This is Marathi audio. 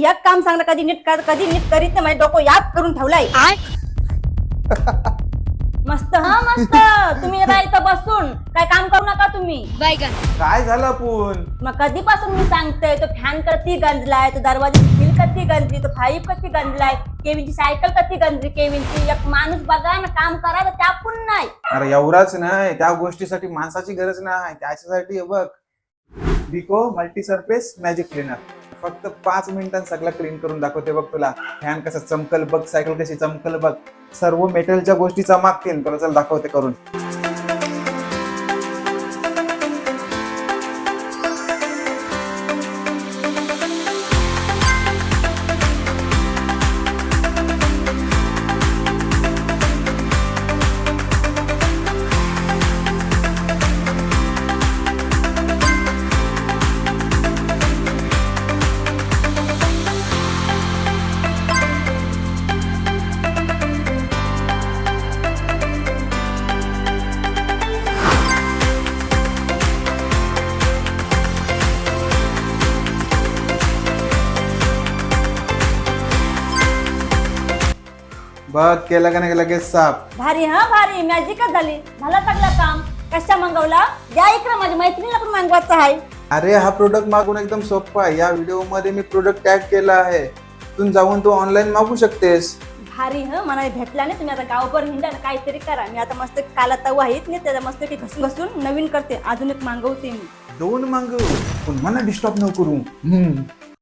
तुम्ही एक काम सांगता कधी नीट कर कधी नीट करीत नाही. माझं डोकं याद करून ठेवलाय. मस्त मस्त. तुम्ही आता इथं बसून काय काम करू नका तुम्ही. काय झालं पण? मग कधीपासून मी सांगतोय तो फॅन कधी गंजलाय, तो दरवाजाची खिल कधी गंजली, तो पाईप कधी गंजलाय, केविनची सायकल कधी गंजली, केविनची. एक माणूस बघा ना काम करा तर त्या पण नाही. अरे एवढाच नाही, त्या गोष्टीसाठी माणसाची गरज नाही. त्याच्यासाठी हे बघ, बिको मल्टी सरफेस मॅजिक क्लीनर. फक्त 5 मिनिटांत सगळं क्लीन करून दाखवते बघ तुला. फॅन कसं चमकल बघ, सायकल कशी चमकल बघ, सर्व मेटलच्या गोष्टी चमकतील. तुला चल दाखवते करून. बघ केलं का नाही लगेच साफ. भारी भारी. मॅजिकच झाली. झालं सगळं काम. कशा मागवला? द्या इकडे, माझ्या मैत्रिणीला पण मागवायचं आहे. अरे हा प्रोडक्ट मागवणं एकदम सोपं आहे. या व्हिडिओ मध्ये मी प्रोडक्ट टॅग केला आहे. तू जाऊन तू ऑनलाईन मागवू शकतेस. भारी. मला भेटला नाही. तुम्ही आता गावभर हिंडा ना, काहीतरी करा. मी आता मस्त काला तवा आहेत नाही त्याला मस्त घसून घसून नवीन करते. अजून एक मागवते मी. 2 मागव पण मला डिस्टर्ब नको करू.